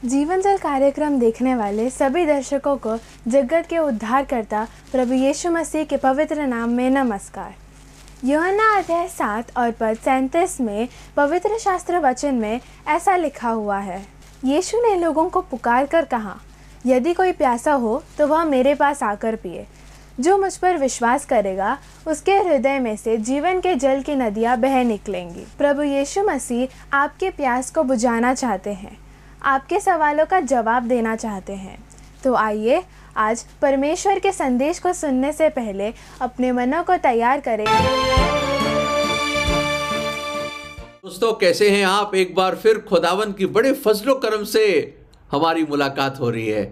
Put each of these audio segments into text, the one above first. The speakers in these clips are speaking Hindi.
जीवन जल कार्यक्रम देखने वाले सभी दर्शकों को जगत के उद्धारकर्ता प्रभु यीशु मसीह के पवित्र नाम में नमस्कार। यूहन्ना अध्याय 7 और पद 37 में पवित्र शास्त्र वचन में ऐसा लिखा हुआ है, यीशु ने लोगों को पुकार कर कहा, यदि कोई प्यासा हो तो वह मेरे पास आकर पिए। जो मुझ पर विश्वास करेगा उसके हृदय में से जीवन के जल की नदियाँ बह निकलेंगी। प्रभु यीशु मसीह आपके प्यास को बुझाना चाहते हैं, आपके सवालों का जवाब देना चाहते हैं। तो आइए आज परमेश्वर के संदेश को सुनने से पहले अपने मनों को तैयार करें। दोस्तों, कैसे हैं आप? एक बार फिर खुदावन की बड़े फजलो करम से हमारी मुलाकात हो रही है।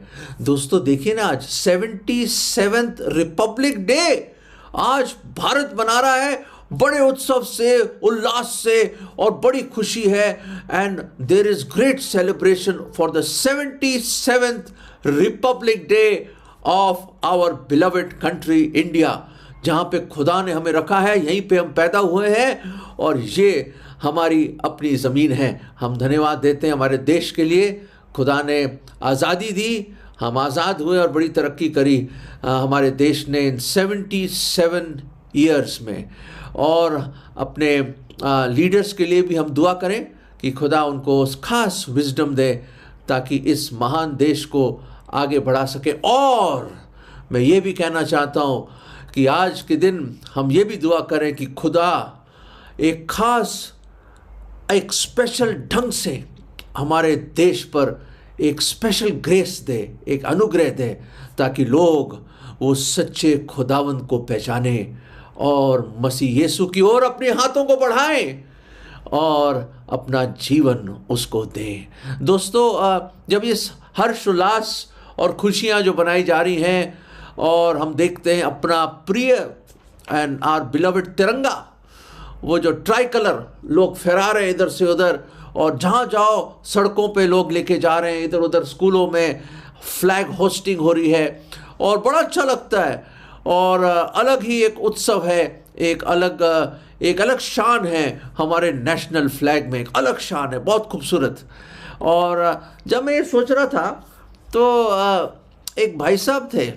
दोस्तों देखिए ना, आज 77th रिपब्लिक डे आज भारत मना रहा है बड़े उत्सव से, उल्लास से, और बड़ी खुशी है। And there is great celebration for the 77th republic day of our beloved country India, जहाँ पे खुदा ने हमें रखा है, यहीं पे हम पैदा हुए हैं और ये हमारी अपनी ज़मीन है। हम धन्यवाद देते हैं हमारे देश के लिए। खुदा ने आज़ादी दी, हम आज़ाद हुए और बड़ी तरक्की करी हमारे देश ने इन 77 ईयर्स में। और अपने लीडर्स के लिए भी हम दुआ करें कि खुदा उनको खास विजडम दे ताकि इस महान देश को आगे बढ़ा सके। और मैं ये भी कहना चाहता हूँ कि आज के दिन हम ये भी दुआ करें कि खुदा एक खास, एक स्पेशल ढंग से हमारे देश पर एक स्पेशल ग्रेस दे, एक अनुग्रह दे, ताकि लोग वो सच्चे खुदावंद को पहचाने और मसीह यीशु की ओर अपने हाथों को बढ़ाएं और अपना जीवन उसको दें। दोस्तों, जब ये हर्ष उल्लास और खुशियाँ जो बनाई जा रही हैं और हम देखते हैं अपना प्रिय एंड आर बिलवेड तिरंगा, वो जो ट्राई कलर लोग फहरा रहे हैं इधर से उधर, और जहाँ जाओ सड़कों पे लोग लेके जा रहे हैं, इधर उधर स्कूलों में फ्लैग होस्टिंग हो रही है और बड़ा अच्छा लगता है। और अलग ही एक उत्सव है, एक अलग शान है हमारे नेशनल फ्लैग में, एक अलग शान है, बहुत खूबसूरत। और जब मैं ये सोच रहा था तो एक भाई साहब थे,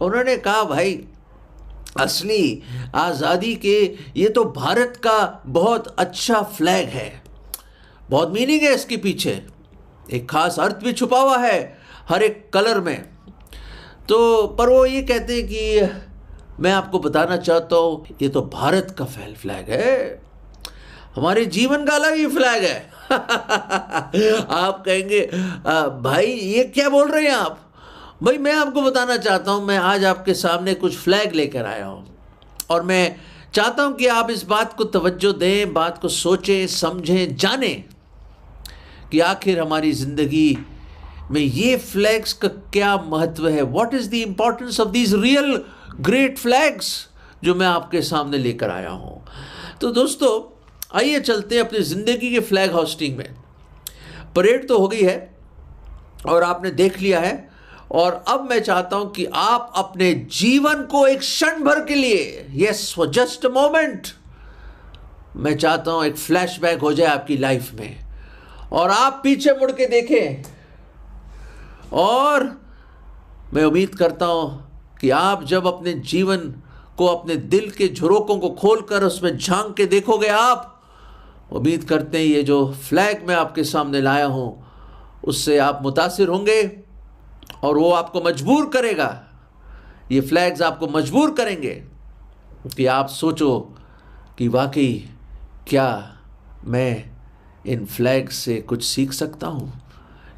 उन्होंने कहा, भाई असली आज़ादी के ये तो भारत का बहुत अच्छा फ्लैग है, बहुत मीनिंग है इसके पीछे, एक खास अर्थ भी छुपा हुआ है हर एक कलर में। तो पर वो ये कहते हैं कि मैं आपको बताना चाहता हूँ ये तो भारत का फ्लैग है, हमारे जीवन का अलग ही फ्लैग है। आप कहेंगे भाई ये क्या बोल रहे हैं आप? भाई मैं आपको बताना चाहता हूँ, मैं आज आपके सामने कुछ फ्लैग लेकर आया हूँ और मैं चाहता हूँ कि आप इस बात को तवज्जो दें, बात को सोचें, समझें, जानें कि आखिर हमारी ज़िंदगी में ये फ्लैग्स का क्या महत्व है। What is the importance of these real great flags जो मैं आपके सामने लेकर आया हूँ। तो दोस्तों आइए चलते हैं अपनी ज़िंदगी के फ्लैग होस्टिंग में। परेड तो हो गई है और आपने देख लिया है, और अब मैं चाहता हूँ कि आप अपने जीवन को एक क्षण भर के लिए, yes for just a moment, मैं चाहता हूँ एक फ्लैशबैक हो जाए आपकी लाइफ में और आप पीछे मुड़ के देखें। और मैं उम्मीद करता हूँ कि आप जब अपने जीवन को, अपने दिल के झरोकों को खोलकर उसमें झांक के देखोगे, आप उम्मीद करते हैं ये जो फ्लैग मैं आपके सामने लाया हूँ उससे आप मुतासिर होंगे और वो आपको मजबूर करेगा, ये फ्लैग्स आपको मजबूर करेंगे कि आप सोचो कि वाकई क्या मैं इन फ्लैग्स से कुछ सीख सकता हूँ?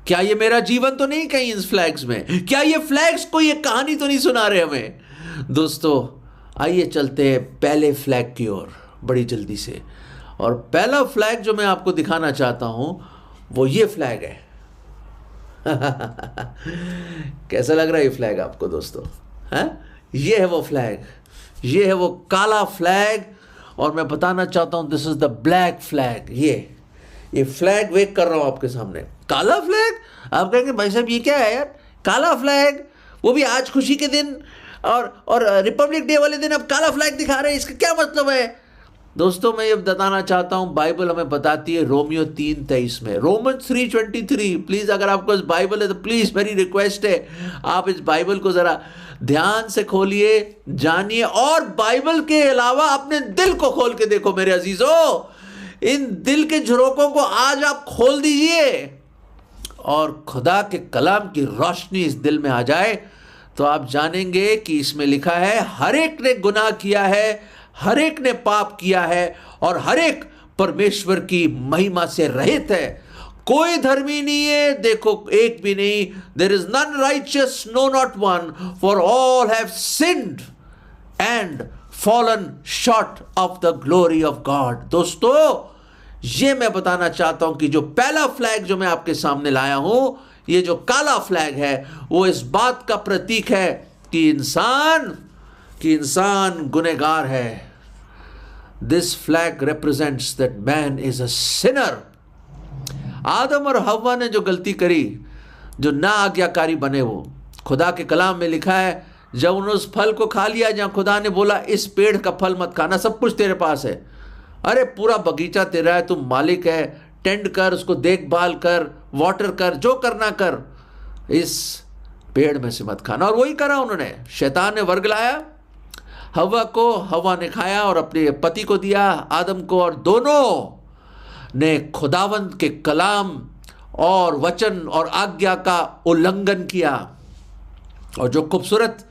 क्या ये मेरा जीवन तो नहीं कहीं इस फ्लैग्स में? क्या ये फ्लैग्स कोई एक कहानी तो नहीं सुना रहे हमें? दोस्तों आइए चलते हैं पहले फ्लैग की ओर बड़ी जल्दी से। और पहला फ्लैग जो मैं आपको दिखाना चाहता हूँ वो ये फ्लैग है। कैसा लग रहा है ये फ्लैग आपको दोस्तों? ये है वो फ्लैग, ये है वो काला फ्लैग, और मैं बताना चाहता हूँ this is the black flag. ये फ्लैग वेक कर रहा हूँ आपके सामने, काला फ्लैग। आप कहेंगे भाई साहब ये क्या है यार, काला फ्लैग, वो भी आज खुशी के दिन और रिपब्लिक डे वाले दिन आप काला फ्लैग दिखा रहे हैं, इसका क्या मतलब है? दोस्तों मैं ये बताना चाहता हूं, बाइबल हमें बताती है रोमियो 3:23 में, रोमन्स 3:23। प्लीज अगर आपको इस बाइबल है तो प्लीज मेरी रिक्वेस्ट है आप इस बाइबल को जरा ध्यान से खोलिए, जानिए, और बाइबल के अलावा अपने दिल को खोल के देखो मेरे अजीजों। इन दिल के झरोकों को आज आप खोल दीजिए और खुदा के कलाम की रोशनी इस दिल में आ जाए तो आप जानेंगे कि इसमें लिखा है हर एक ने गुनाह किया है, हर एक ने पाप किया है और हर एक परमेश्वर की महिमा से रहित है। कोई धर्मी नहीं है, देखो एक भी नहीं। There is none righteous, no not one, for all have sinned and fallen short of the glory of God. दोस्तों ये मैं बताना चाहता हूं कि जो पहला फ्लैग जो मैं आपके सामने लाया हूं, ये जो काला फ्लैग है, वो इस बात का प्रतीक है कि इंसान गुनहगार है। This flag represents that man is a sinner. आदम और हव्वा ने जो गलती करी, जो ना आज्ञाकारी बने, वो खुदा के कलाम में लिखा है जब उन्होंने उस फल को खा लिया जहां खुदा ने बोला इस पेड़ का फल मत खाना, सब कुछ तेरे पास है, अरे पूरा बगीचा तेरा है, तुम मालिक है, टेंड कर, उसको देखभाल कर, वाटर कर, जो करना कर, इस पेड़ में से मत खाना। और वही करा उन्होंने। शैतान ने वर्गलाया हव्वा को, हव्वा ने खाया और अपने पति को दिया आदम को, और दोनों ने खुदावंद के कलाम और वचन और आज्ञा का उल्लंघन किया। और जो खूबसूरत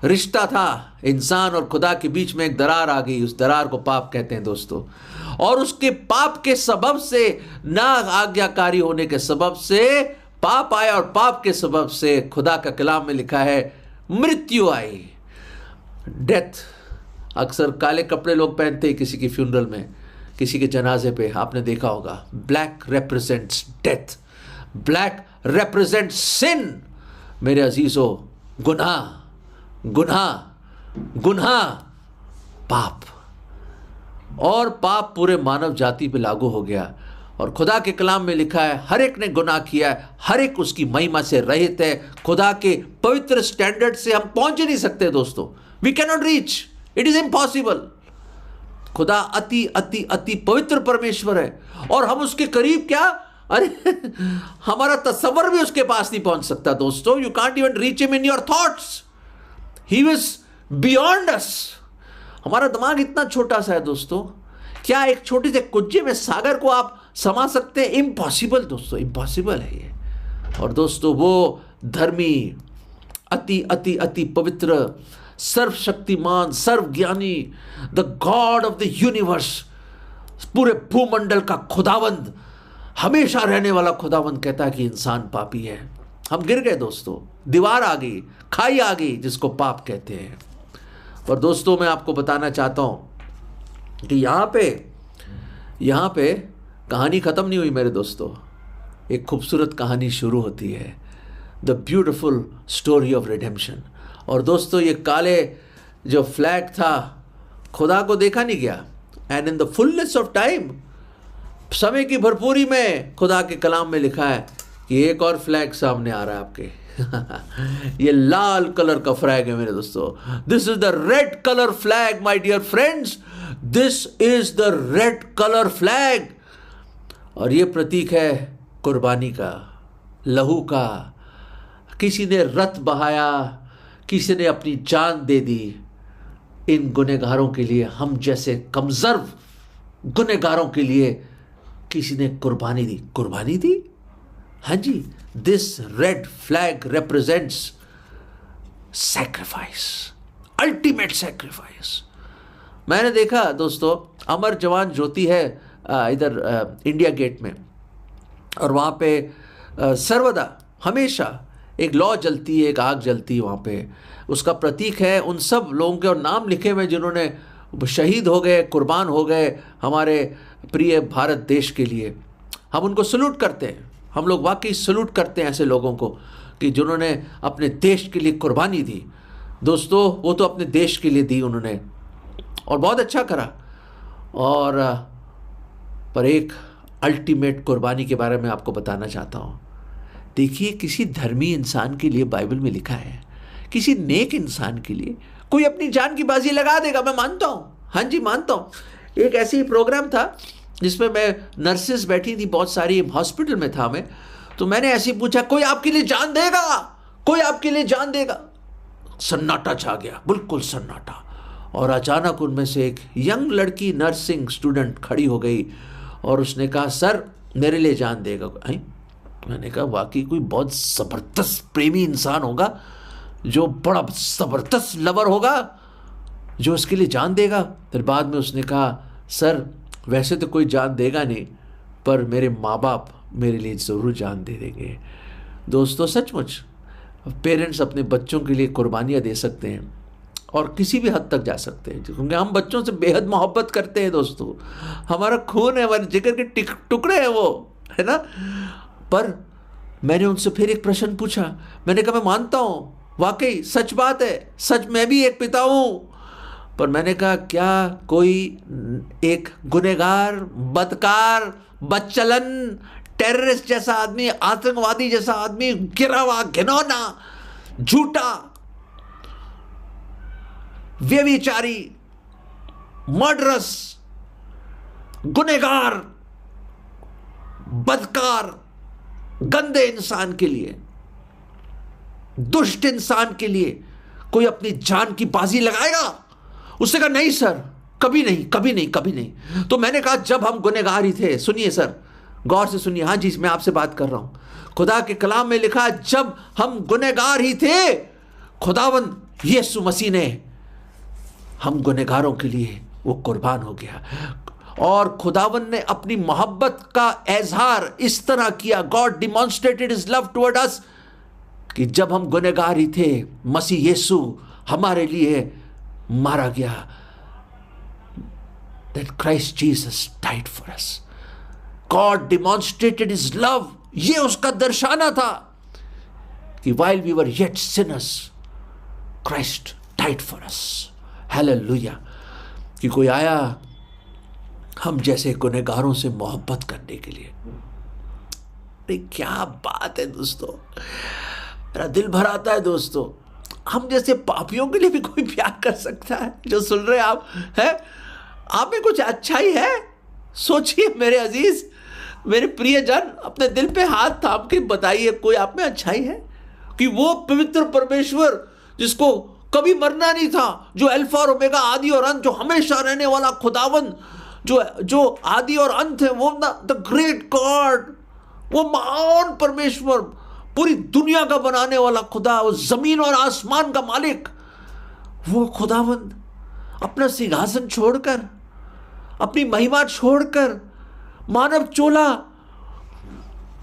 रिश्ता था इंसान और खुदा के बीच में एक दरार आ गई, उस दरार को पाप कहते हैं दोस्तों। और उसके पाप के सबब से, ना आज्ञाकारी होने के सबब से पाप आया, और पाप के सबब से खुदा का कलाम में लिखा है मृत्यु आई, डेथ। अक्सर काले कपड़े लोग पहनते हैं किसी की फ्यूनरल में, किसी के जनाजे पे, आपने देखा होगा। Black represents death, black represents sin. मेरे अजीजों, गुनाह गुनाह गुनाह, पाप, और पाप पूरे मानव जाति पे लागू हो गया। और खुदा के कलाम में लिखा है हर एक ने गुनाह किया है, हर एक उसकी महिमा से रहित है। खुदा के पवित्र स्टैंडर्ड से हम पहुंच ही नहीं सकते दोस्तों। We can not reach, it is impossible. खुदा अति अति अति पवित्र परमेश्वर है और हम उसके करीब क्या, अरे हमारा तस्वर भी उसके पास नहीं पहुंच सकता दोस्तों। You can't even reach him in your thoughts, he was beyond अस। हमारा दिमाग इतना छोटा सा है दोस्तों, क्या एक छोटे से कुज्जे में सागर को आप समा सकते हैं? इम्पॉसिबल दोस्तों, इम्पॉसिबल है ये। और दोस्तों वो धर्मी, अति अति अति पवित्र, सर्वशक्तिमान, सर्वज्ञानी, the God of the universe, पूरे भूमंडल का खुदावंद, हमेशा रहने वाला खुदावंद कहता है कि इंसान पापी है। हम गिर गए दोस्तों, दीवार आ गई, खाई आ गई, जिसको पाप कहते हैं। और दोस्तों मैं आपको बताना चाहता हूं कि यहां पे कहानी खत्म नहीं हुई मेरे दोस्तों। एक खूबसूरत कहानी शुरू होती है, the beautiful story of redemption. और दोस्तों ये काले जो फ्लैग था, खुदा को देखा नहीं गया। And in the fullness of time, समय की भरपूरी में, खुदा के कलाम में लिखा है कि एक और फ्लैग सामने आ रहा है आपके ये लाल कलर का फ्लैग है मेरे दोस्तों। This is the red colour flag my dear friends, this is the red colour flag. और ये प्रतीक है कुर्बानी का, लहू का। किसी ने रक्त बहाया, किसी ने अपनी जान दे दी इन गुनहगारों के लिए, हम जैसे कमजोर गुनहगारों के लिए किसी ने कुर्बानी दी। हाँ जी, this red flag represents sacrifice, ultimate sacrifice. मैंने देखा दोस्तों, अमर जवान ज्योति है इधर इंडिया गेट में, और वहाँ पे सर्वदा हमेशा एक लौ जलती है, एक आग जलती है वहाँ पे। उसका प्रतीक है उन सब लोगों के और नाम लिखे हुए जिन्होंने शहीद हो गए, कुर्बान हो गए हमारे प्रिय भारत देश के लिए। हम उनको सल्यूट करते हैं, हम लोग वाकई सल्यूट करते हैं ऐसे लोगों को कि जिन्होंने अपने देश के लिए कुर्बानी दी। दोस्तों वो तो अपने देश के लिए दी उन्होंने, और बहुत अच्छा करा। और पर एक अल्टीमेट कुर्बानी के बारे में आपको बताना चाहता हूँ। देखिए, किसी धर्मी इंसान के लिए बाइबल में लिखा है, किसी नेक इंसान के लिए कोई अपनी जान की बाजी लगा देगा, मैं मानता हूँ, हाँ जी मानता हूँ। एक ऐसी प्रोग्राम था जिसमें मैं नर्सेस बैठी थी, बहुत सारी, हॉस्पिटल में था मैं, तो मैंने ऐसे ही पूछा, कोई आपके लिए जान देगा, कोई आपके लिए जान देगा? सन्नाटा छा गया, बिल्कुल सन्नाटा। और अचानक उनमें से एक यंग लड़की, नर्सिंग स्टूडेंट, खड़ी हो गई और उसने कहा, सर मेरे लिए जान देगा। मैंने कहा वाकई कोई बहुत ज़बरदस्त प्रेमी इंसान होगा, जो बड़ा ज़बरदस्त लवर होगा, जो उसके लिए जान देगा। फिर बाद में उसने कहा, सर वैसे तो कोई जान देगा नहीं, पर मेरे माँ बाप मेरे लिए ज़रूर जान दे देंगे। दोस्तों सचमुच पेरेंट्स अपने बच्चों के लिए कुर्बानियाँ दे सकते हैं और किसी भी हद तक जा सकते हैं, क्योंकि हम बच्चों से बेहद मोहब्बत करते हैं दोस्तों। हमारा खून है, हमारे जिगर के टुकड़े हैं वो, है ना। पर मैंने उनसे फिर एक प्रश्न पूछा। मैंने कहा मैं मानता हूँ, वाकई सच बात है, सच मैं भी एक पिता हूँ, पर मैंने कहा क्या कोई एक गुनहगार, बदकार, बदचलन, टेररिस्ट जैसा आदमी, आतंकवादी जैसा आदमी, गिरा हुआ, घिनौना, झूठा, व्यभिचारी, मर्डरस, गुनहगार, बदकार, गंदे इंसान के लिए, दुष्ट इंसान के लिए कोई अपनी जान की बाजी लगाएगा? उसने कहा नहीं सर, कभी नहीं, कभी नहीं, कभी नहीं। तो मैंने कहा जब हम गुनहगार ही थे, सुनिए सर, गौर से सुनिए, हाँ जी मैं आपसे बात कर रहा हूं। खुदा के कलाम में लिखा, जब हम गुनहगार ही थे, खुदावंद यीशु मसीह ने हम गुनहगारों के लिए वो कुर्बान हो गया। और खुदावंद ने अपनी मोहब्बत का इजहार इस तरह किया, God demonstrated his love toward us, कि जब हम गुनहगार ही थे, मसीह यीशु हमारे लिए मारा गया। That Christ Jesus died for us. God demonstrated his love. ये उसका दर्शाना था कि while we were yet sinners, Christ died for us. Hallelujah. कि कोई आया हम जैसे गुनहगारों से मोहब्बत करने के लिए। अरे क्या बात है दोस्तों, मेरा दिल भर आता है दोस्तों। हम जैसे पापियों के लिए भी कोई प्यार कर सकता है? जो सुन रहे आप हैं, आप में कुछ अच्छाई है? सोचिए मेरे अजीज, मेरे प्रियजन, अपने दिल पे हाथ थाम के बताइए, कोई आप में अच्छाई है? कि वो पवित्र परमेश्वर जिसको कभी मरना नहीं था, जो अल्फा और ओमेगा, आदि और अंत, जो हमेशा रहने वाला खुदावंद, जो आदि और अंत है, वो द ग्रेट गॉड, वो महान परमेश्वर, पूरी दुनिया का बनाने वाला खुदा, वो जमीन और आसमान का मालिक, वो खुदावंद अपना सिंहासन छोड़कर, अपनी महिमा छोड़कर, मानव चोला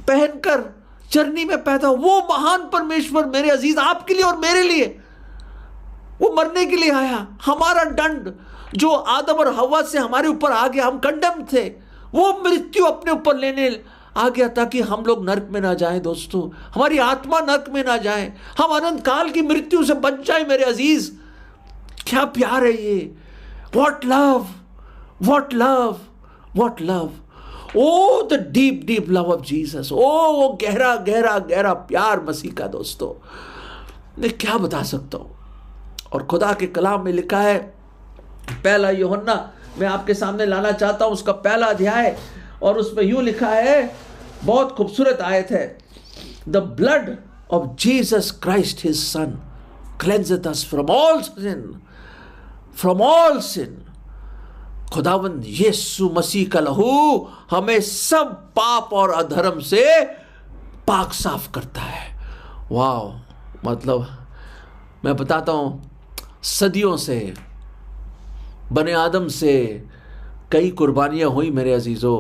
पहनकर चरनी में पैदा, वो महान परमेश्वर मेरे अजीज आपके लिए और मेरे लिए वो मरने के लिए आया। हमारा दंड जो आदम और हवा से हमारे ऊपर आ गया, हम कंडेम थे, वो मृत्यु अपने ऊपर लेने आ गया ताकि हम लोग नरक में ना जाएं दोस्तों, हमारी आत्मा नरक में ना जाए, हम अनंत काल की मृत्यु से बच जाए मेरे अजीज। क्या प्यार है ये! What love, what love, what love! O the deep deep love of Jesus. ओ वो गहरा गहरा गहरा प्यार मसीह का दोस्तों, मैं क्या बता सकता हूं। और खुदा के कलाम में लिखा है, पहला यूहन्ना मैं आपके सामने लाना चाहता हूं, उसका पहला अध्याय, और उसमें यूं लिखा है, बहुत खूबसूरत आयत है, the blood of Jesus Christ his son cleanseth us from all sin, from all sin. खुदावंद यीशु मसीह का लहू हमें सब पाप और अधर्म से पाक साफ करता है। वाह! मतलब मैं बताता हूं, सदियों से बने आदम से कई कुर्बानियां हुई मेरे अजीज़ों।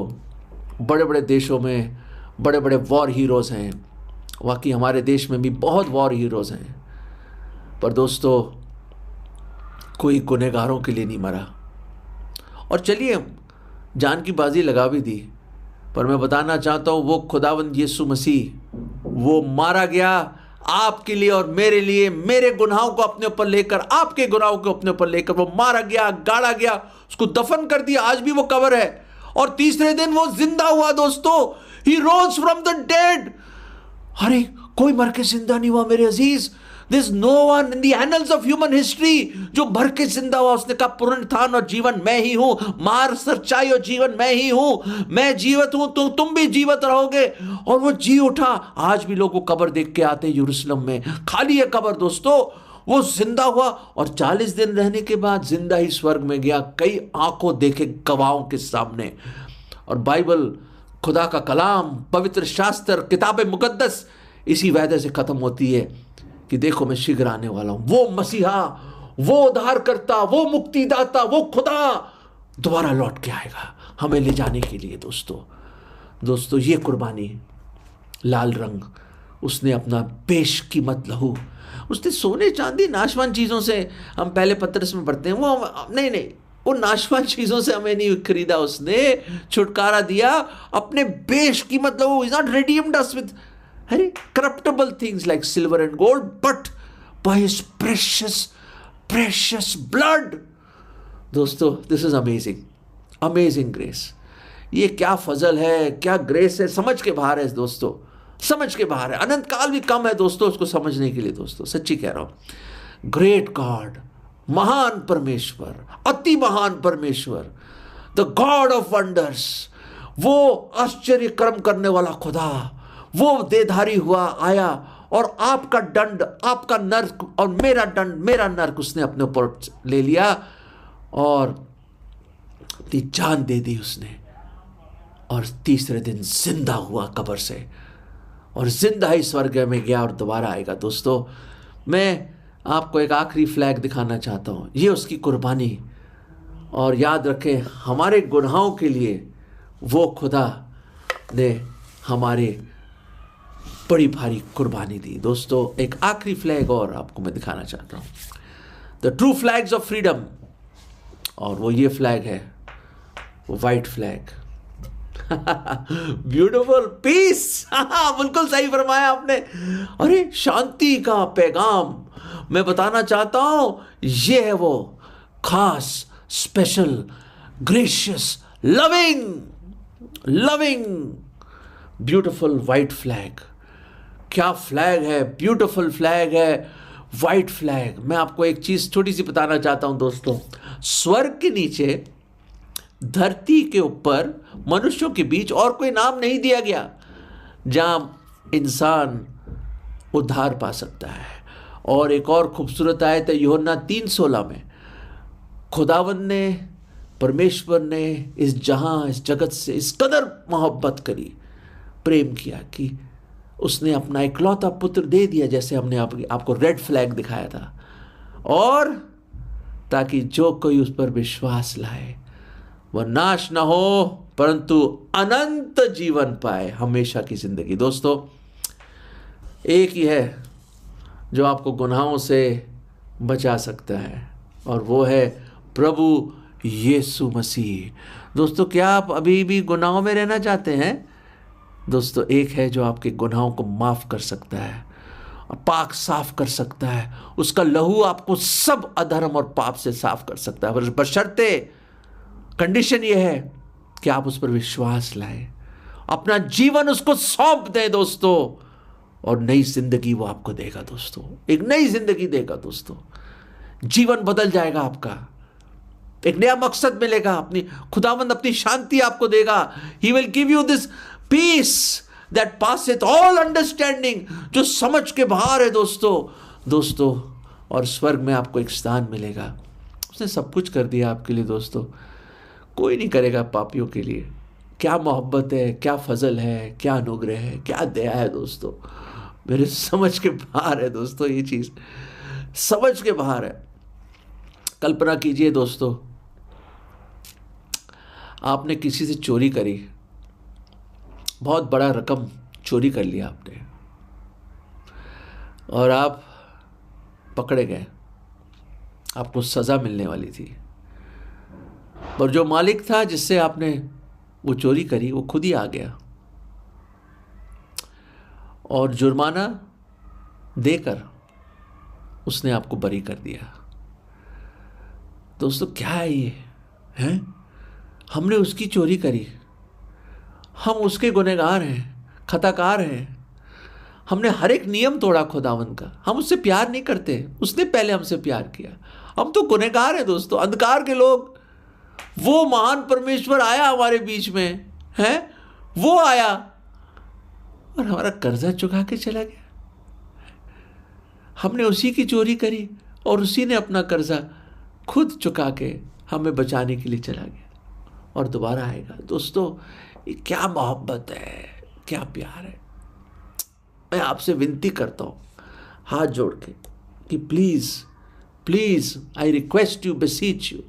बड़े बड़े देशों में बड़े बड़े वॉर हीरोज़ हैं, वाकई हमारे देश में भी बहुत वॉर हीरोज़ हैं, पर दोस्तों कोई गुनहगारों के लिए नहीं मरा। और चलिए जान की बाजी लगा भी दी, पर मैं बताना चाहता हूँ वो खुदावंद यीशु मसीह वो मारा गया आपके लिए और मेरे लिए, मेरे गुनाहों को अपने ऊपर लेकर, आपके गुनाहों को अपने ऊपर लेकर वो मारा गया, गाड़ा गया, उसको दफन कर दिया, आज भी वो कब्र है, और तीसरे दिन वो जिंदा हुआ दोस्तों। ही रोज फ्रॉम द डेड। अरे कोई मर के जिंदा नहीं हुआ मेरे अजीज। There's no one in the annals of human history जो भर के जिंदा हुआ। उसने कहा पुनरुत्थान और जीवन मैं ही हूं, मार्ग, सच्चाई और जीवन मैं ही हूं, मैं जीवित हूं तो तुम भी जीवित रहोगे। और वो जी उठा। आज भी लोग वो कब्र देख के आते हैं यरूशलेम में, खाली है कब्र दोस्तों। वो जिंदा हुआ और 40 दिन रहने के बाद जिंदा ही स्वर्ग में गया, कई आंखों देखे गवाहों के सामने। और बाइबल, खुदा का कलाम, पवित्र शास्त्र, किताब मुकद्दस इसी वायदे से खत्म होती है कि देखो मैं शीघ्र आने वाला हूं। वो मसीहा, वो उद्धारकर्ता, वो मुक्तिदाता, वो खुदा दोबारा लौट के आएगा हमें ले जाने के लिए। दोस्तों ये कुर्बानी, लाल रंग, उसने अपना बेशकीमत लहू, उसने सोने चांदी नाशवान चीजों से, हम पहले पत्रस में पढ़ते हैं, वो नहीं, वो नाशवान चीजों से हमें नहीं खरीदा, उसने छुटकारा दिया अपने बेशकीमत लहू। Is not redeemed us with corruptible things like silver and gold, but by his precious blood. दोस्तों, this is amazing grace. ये क्या फजल है, क्या ग्रेस है, समझ के बाहर है दोस्तों, समझ के बाहर है। अनंत काल भी कम है दोस्तों उसको समझने के लिए। दोस्तों सच्ची कह रहा हूं, ग्रेट गॉड, महान परमेश्वर, अति महान परमेश्वर, द गॉड ऑफ वंडर्स, वो आश्चर्य कर्म करने वाला खुदा, वो देहधारी हुआ, आया और आपका दंड, आपका नर्क और मेरा दंड, मेरा नर्क उसने अपने ऊपर ले लिया और अपनी जान दे दी उसने। और तीसरे दिन जिंदा हुआ कब्र से और जिंदा ही स्वर्ग में गया और दोबारा आएगा। दोस्तों मैं आपको एक आखिरी फ्लैग दिखाना चाहता हूं, ये उसकी कुर्बानी। और याद रखें, हमारे गुनाहों के लिए वो खुदा ने हमारे बड़ी भारी कुर्बानी दी। दोस्तों एक आखिरी फ्लैग और आपको मैं दिखाना चाहता हूं, the true flags of freedom, और वो ये फ्लैग है, वो वाइट फ्लैग। ब्यूटिफुल पीस, बिल्कुल सही फरमाया आपने। अरे शांति का पैगाम मैं बताना चाहता हूं, ये है वो खास, special, gracious, loving beautiful white flag. क्या फ्लैग है, ब्यूटिफुल फ्लैग है, वाइट फ्लैग। मैं आपको एक चीज छोटी सी बताना चाहता हूं दोस्तों, स्वर्ग के नीचे, धरती के ऊपर, मनुष्यों के बीच और कोई नाम नहीं दिया गया जहां इंसान उद्धार पा सकता है। और एक और खूबसूरत आयत है यूहन्ना 3:16 में, खुदावंद ने, परमेश्वर ने इस जगत से इस कदर मोहब्बत करी, प्रेम किया कि उसने अपना इकलौता पुत्र दे दिया, जैसे हमने आपको रेड फ्लैग दिखाया था, और ताकि जो कोई उस पर विश्वास लाए वह नाश ना हो परंतु अनंत जीवन पाए, हमेशा की जिंदगी। दोस्तों एक ही है जो आपको गुनाहों से बचा सकता है और वो है प्रभु यीशु मसीह। दोस्तों क्या आप अभी भी गुनाहों में रहना चाहते हैं? दोस्तों एक है जो आपके गुनाहों को माफ कर सकता है और पाक साफ कर सकता है। उसका लहू आपको सब अधर्म और पाप से साफ कर सकता है, बशर्ते कंडीशन ये है कि आप उस पर विश्वास लाएं, अपना जीवन उसको सौंप दें दोस्तों, और नई जिंदगी वो आपको देगा दोस्तों, एक नई जिंदगी देगा दोस्तों। जीवन बदल जाएगा आपका, एक नया मकसद मिलेगा, अपनी खुदावंद अपनी शांति आपको देगा। He will give you this peace that passeth all understanding, जो समझ के बाहर है दोस्तों। और स्वर्ग में आपको एक स्थान मिलेगा। उसने सब कुछ कर दिया आपके लिए दोस्तों, कोई नहीं करेगा पापियों के लिए। क्या मोहब्बत है, क्या फजल है, क्या अनुग्रह है, क्या दया है दोस्तों, मेरे समझ के बाहर है दोस्तों। ये चीज समझ के बाहर है। कल्पना कीजिए दोस्तों, आपने किसी से चोरी करी, बहुत बड़ा रकम चोरी कर लिया आपने, और आप पकड़े गए, आपको सजा मिलने वाली थी, पर जो मालिक था जिससे आपने वो चोरी करी वो खुद ही आ गया और जुर्माना देकर उसने आपको बरी कर दिया। दोस्तों क्या है ये, हैं? हमने उसकी चोरी करी, हम उसके गुनहगार हैं, खताकार हैं, हमने हर एक नियम तोड़ा खुदावन का। हम उससे प्यार नहीं करते, उसने पहले हमसे प्यार किया। हम तो गुनहगार हैं दोस्तों, अंधकार के लोग। वो महान परमेश्वर आया हमारे बीच में है, वो आया और हमारा कर्जा चुका के चला गया। हमने उसी की चोरी करी और उसी ने अपना कर्जा खुद चुका के हमें बचाने के लिए चला गया और दोबारा आएगा। दोस्तों ये क्या मोहब्बत है, क्या प्यार है। मैं आपसे विनती करता हूँ हाथ जोड़ के कि please please I request you, beseech you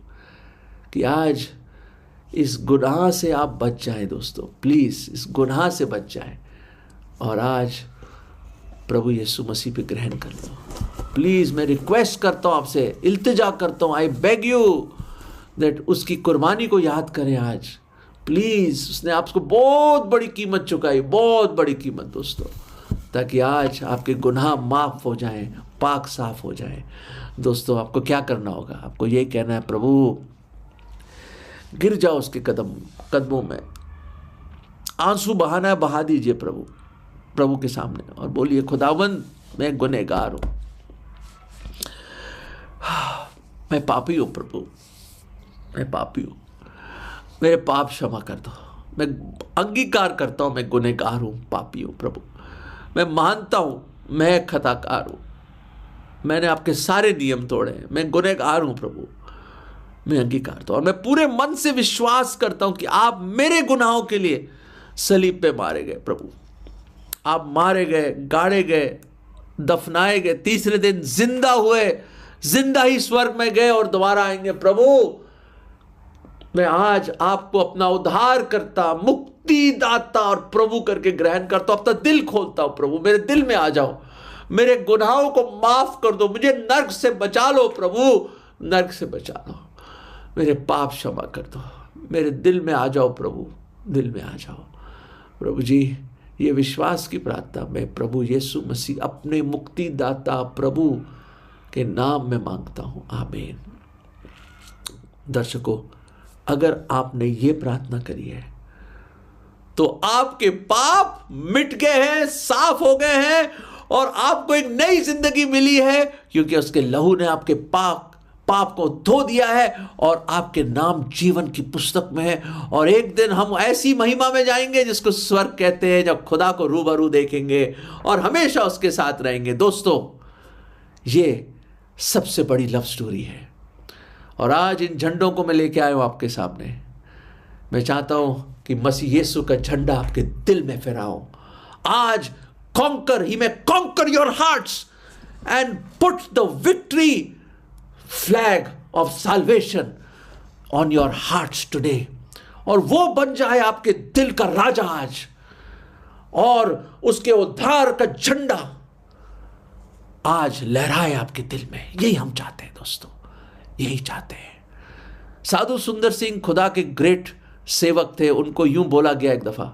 कि आज इस गुनाह से आप बच जाएं दोस्तों। प्लीज इस गुनाह से बच जाएं और आज प्रभु यीशु मसीह पे ग्रहण कर लो। प्लीज मैं रिक्वेस्ट करता हूँ आपसे, इल्तिजा करता हूँ, आई बेग यू दैट उसकी कुर्बानी को याद करें आज। प्लीज, उसने आपको बहुत बड़ी कीमत चुकाई, बहुत बड़ी कीमत दोस्तों, ताकि आज आपके गुनाह माफ हो जाएं, पाक साफ हो जाएं। दोस्तों आपको क्या करना होगा, आपको ये कहना है प्रभु, गिर जाओ उसके कदमों में, आंसू बहाना है बहा दीजिए प्रभु के सामने और बोलिए खुदावंद मैं गुनहगार हूं, मैं पापी हूं प्रभु, मैं पापी हूं, मेरे पाप क्षमा कर दो। मैं अंगीकार करता हूं मैं गुनहगार हूं, पापी हूं प्रभु। मैं मानता हूं मैं खताकार हूं, मैंने आपके सारे नियम तोड़े हैं, मैं गुनहगार हूं प्रभु। मैं अंगीकार करता हूं और मैं पूरे मन से विश्वास करता हूं कि आप मेरे गुनाहों के लिए सलीब पे मारे गए प्रभु। आप मारे गए, गाड़े गए, दफनाए गए, तीसरे दिन जिंदा हुए, जिंदा ही स्वर्ग में गए और दोबारा आएंगे प्रभु। मैं आज आपको अपना उद्धार करता, मुक्तिदाता और प्रभु करके ग्रहण करता हूं, अपना दिल खोलता हूं प्रभु। मेरे दिल में आ जाओ, मेरे गुनाहों को माफ कर दो, मुझे नर्क से बचा लो प्रभु, नर्क से बचा लो, मेरे पाप क्षमा कर दो, मेरे दिल में आ जाओ प्रभु, दिल में आ जाओ प्रभु जी। ये विश्वास की प्रार्थना मैं प्रभु यीशु मसीह अपने मुक्तिदाता प्रभु के नाम में मांगता हूं, आमीन। दर्शकों, अगर आपने ये प्रार्थना करी है तो आपके पाप मिट गए हैं, साफ हो गए हैं और आपको एक नई जिंदगी मिली है, क्योंकि उसके लहू ने आपके पाप को धो दिया है और आपके नाम जीवन की पुस्तक में है। और एक दिन हम ऐसी महिमा में जाएंगे जिसको स्वर्ग कहते हैं, जब खुदा को रूबरू देखेंगे और हमेशा उसके साथ रहेंगे। दोस्तों ये सबसे बड़ी लव स्टोरी है और आज इन झंडों को मैं लेके आया हूं आपके सामने। मैं चाहता हूं कि मसीह यीशु का झंडा आपके दिल में फहराऊं। आज he may conquer your hearts and put the victory flag of salvation on your hearts today। और वो बन जाए आपके दिल का राजा आज, और उसके उद्धार का झंडा आज लहराए आपके दिल में। यही हम चाहते हैं दोस्तों, यही चाहते हैं। साधु सुंदर सिंह खुदा के ग्रेट सेवक थे, उनको यूं बोला गया एक दफा,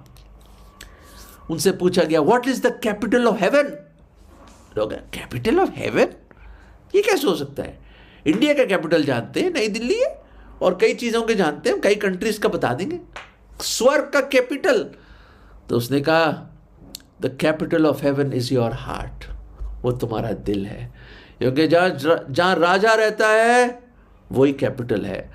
उनसे पूछा गया what is the capital of haven. लोग कैपिटल ऑफ हेवन, ये कैसे हो सकता है? इंडिया का कैपिटल जानते हैं, नई दिल्ली है, और कई चीजों के जानते हैं, कई कंट्रीज का बता देंगे, स्वर्ग का कैपिटल। तो उसने कहा the capital of heaven is your heart, वो तुम्हारा दिल है, क्योंकि जहां राजा रहता है वही कैपिटल है।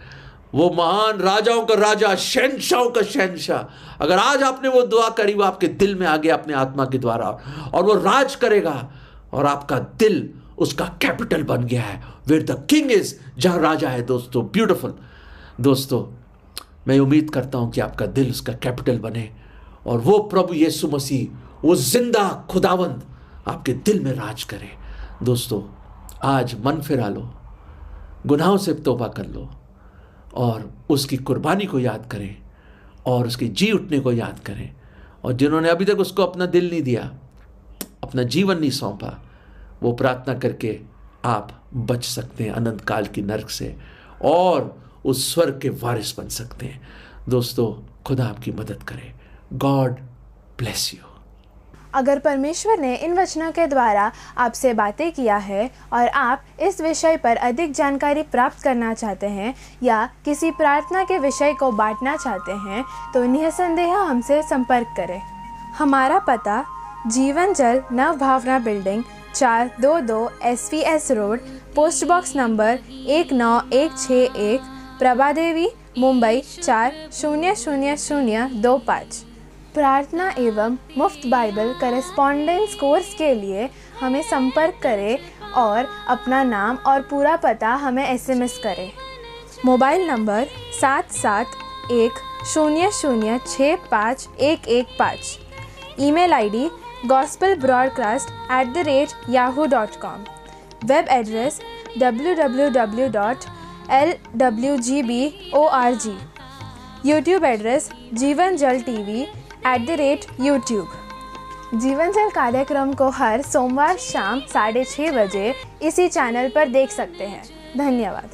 वो महान राजाओं का राजा, शहंशाहों का शहंशाह। अगर आज आपने वो दुआ करी, वो आपके दिल में आ गया अपने आत्मा के द्वारा, और वो राज करेगा और आपका दिल उसका कैपिटल बन गया है। वेयर द किंग इज, जहां राजा है दोस्तों। ब्यूटिफुल दोस्तों, मैं उम्मीद करता हूं कि आपका दिल उसका कैपिटल बने और वो प्रभु यीशु मसीह, वो जिंदा खुदावंद आपके दिल में राज करे। दोस्तों आज मन फिरा लो, गुनाहों से तौबा कर लो और उसकी कुर्बानी को याद करें और उसके जी उठने को याद करें। और जिन्होंने अभी तक उसको अपना दिल नहीं दिया, अपना जीवन नहीं सौंपा, वो प्रार्थना करके आप बच सकते हैं अनंत काल की नरक से और उस स्वर्ग के वारिस बन सकते हैं। दोस्तों खुदा आपकी मदद करे। God bless you. अगर परमेश्वर ने इन वचनों के द्वारा आपसे बातें किया है और आप इस विषय पर अधिक जानकारी प्राप्त करना चाहते हैं या किसी प्रार्थना के विषय को बांटना चाहते हैं, तो निसंदेह हमसे संपर्क करें। हमारा पता Jeevan Jal Nav Bhavna building 422 SVS road, post box number 19161, Prabhadevi, Mumbai 400025। प्रार्थना एवं मुफ्त बाइबल करेस्पॉन्डेंस कोर्स के लिए हमें संपर्क करें और अपना नाम और पूरा पता हमें SMS करें। Mobile number 7710065115। Email ID gospelbroadcast@yahoo.com। Web address www.lwgb.org। YouTube address जीवन जल TV @YouTube। जीवन जल कार्यक्रम को हर सोमवार शाम 6:30 बजे इसी चैनल पर देख सकते हैं। धन्यवाद।